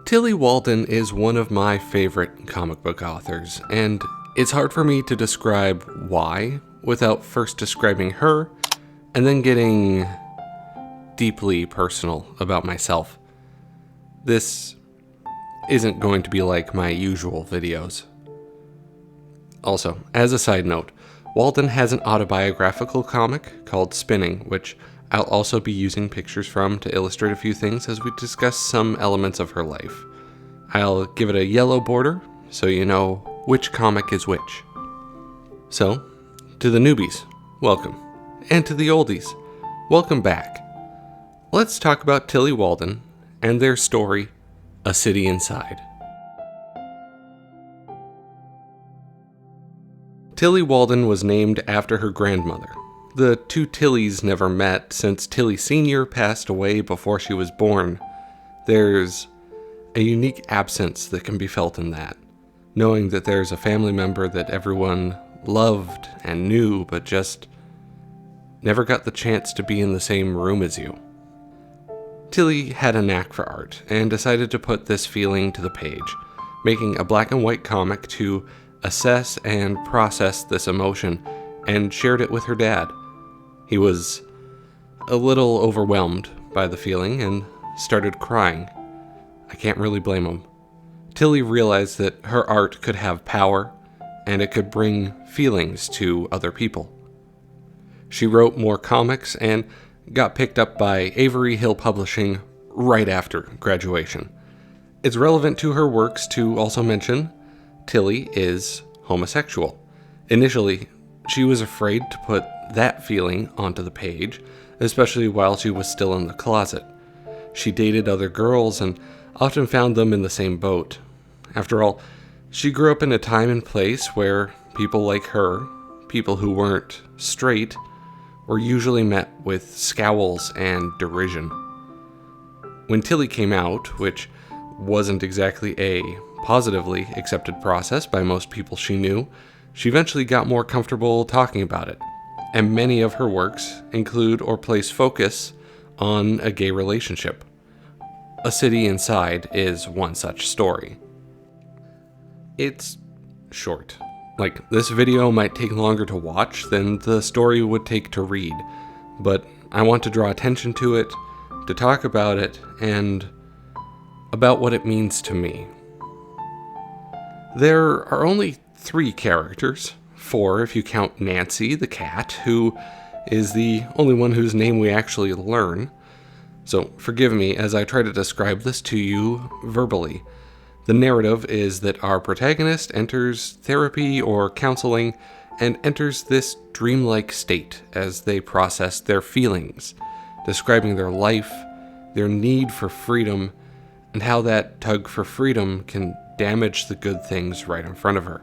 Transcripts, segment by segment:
Tillie Walden is one of my favorite comic book authors, and it's hard for me to describe why without first describing her and then getting deeply personal about myself. This isn't going to be like my usual videos. Also, as a side note, Walden has an autobiographical comic called Spinning, which I'll also be using pictures from to illustrate a few things as we discuss some elements of her life. I'll give it a yellow border so you know which comic is which. So, to the newbies, welcome. And to the oldies, welcome back. Let's talk about Tillie Walden and their story, A City Inside. Tillie Walden was named after her grandmother. The two Tillies never met since Tillie Sr. passed away before she was born. There's a unique absence that can be felt in that, knowing that there's a family member that everyone loved and knew, but just never got the chance to be in the same room as you. Tillie had a knack for art and decided to put this feeling to the page, making a black and white comic to assess and process this emotion, and shared it with her dad. He was a little overwhelmed by the feeling and started crying. I can't really blame him. Tillie realized that her art could have power, and it could bring feelings to other people. She wrote more comics and got picked up by Avery Hill Publishing right after graduation. It's relevant to her works to also mention Tillie is homosexual. Initially, she was afraid to put that feeling onto the page, especially while she was still in the closet. She dated other girls and often found them in the same boat. After all, she grew up in a time and place where people like her, people who weren't straight, were usually met with scowls and derision. When Tillie came out, which wasn't exactly a positively accepted process by most people she knew, she eventually got more comfortable talking about it, and many of her works include or place focus on a gay relationship. A City Inside is one such story. It's short. This video might take longer to watch than the story would take to read, but I want to draw attention to it, to talk about it, and about what it means to me. There are only 3 characters, 4 if you count Nancy the cat, who is the only one whose name we actually learn. So forgive me as I try to describe this to you verbally. The narrative is that our protagonist enters therapy or counseling and enters this dreamlike state as they process their feelings, describing their life, their need for freedom, and how that tug for freedom can damage the good things right in front of her.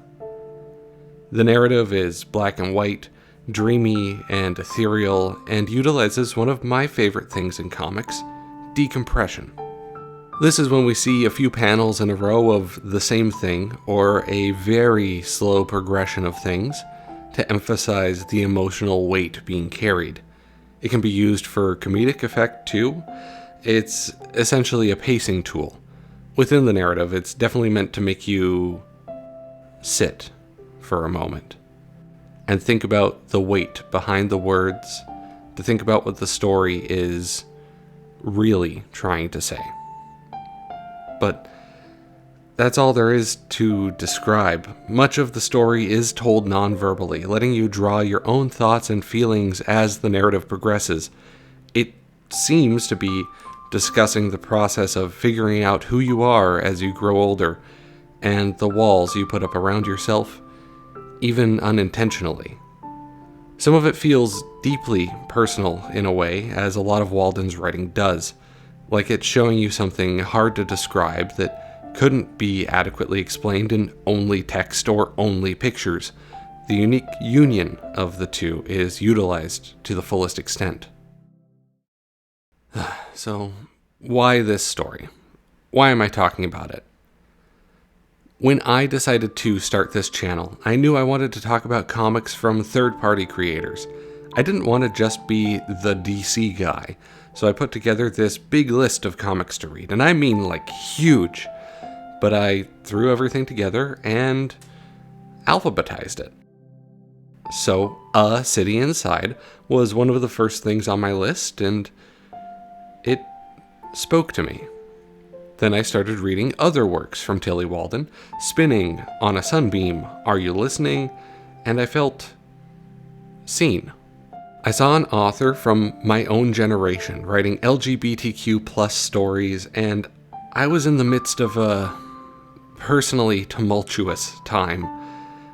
The narrative is black and white, dreamy and ethereal, and utilizes one of my favorite things in comics, decompression. This is when we see a few panels in a row of the same thing, or a very slow progression of things, to emphasize the emotional weight being carried. It can be used for comedic effect too. It's essentially a pacing tool. Within the narrative, it's definitely meant to make you sit for a moment and think about the weight behind the words, to think about what the story is really trying to say. But that's all there is to describe. Much of the story is told non-verbally, letting you draw your own thoughts and feelings as the narrative progresses. It seems to be discussing the process of figuring out who you are as you grow older, and the walls you put up around yourself, even unintentionally. Some of it feels deeply personal in a way, as a lot of Walden's writing does, like it's showing you something hard to describe that couldn't be adequately explained in only text or only pictures. The unique union of the two is utilized to the fullest extent. So, why this story? Why am I talking about it? When I decided to start this channel, I knew I wanted to talk about comics from third-party creators. I didn't want to just be the DC guy, So I put together this big list of comics to read, and I mean like huge. But I threw everything together and alphabetized it. So, A City Inside was one of the first things on my list, and it spoke to me. Then I started reading other works from Tillie Walden, Spinning, On a Sunbeam, Are You Listening? And I felt seen. I saw an author from my own generation writing LGBTQ plus stories, and I was in the midst of a personally tumultuous time.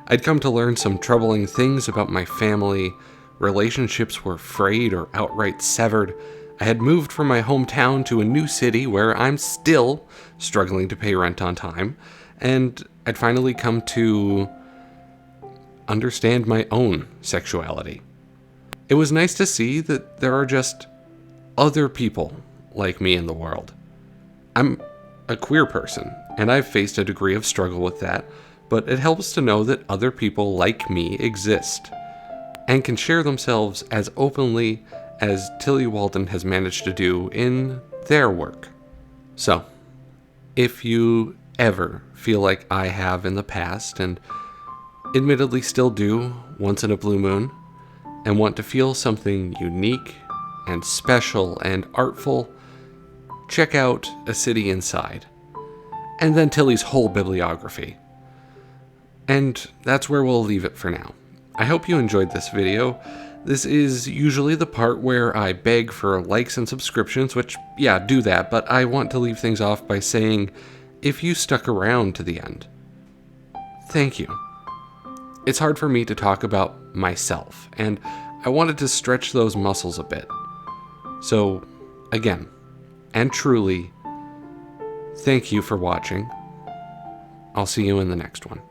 I'd come to learn some troubling things about my family. Relationships were frayed or outright severed. I had moved from my hometown to a new city where I'm still struggling to pay rent on time, and I'd finally come to understand my own sexuality. It was nice to see that there are just other people like me in the world. I'm a queer person, and I've faced a degree of struggle with that, but it helps to know that other people like me exist and can share themselves as openly as Tillie Walden has managed to do in their work. So, if you ever feel like I have in the past, and admittedly still do once in a blue moon, and want to feel something unique and special and artful, check out A City Inside, and then Tillie's whole bibliography. And that's where we'll leave it for now. I hope you enjoyed this video. This is usually the part where I beg for likes and subscriptions, which, yeah, do that, but I want to leave things off by saying, if you stuck around to the end, thank you. It's hard for me to talk about myself, and I wanted to stretch those muscles a bit. So, again, and truly, thank you for watching. I'll see you in the next one.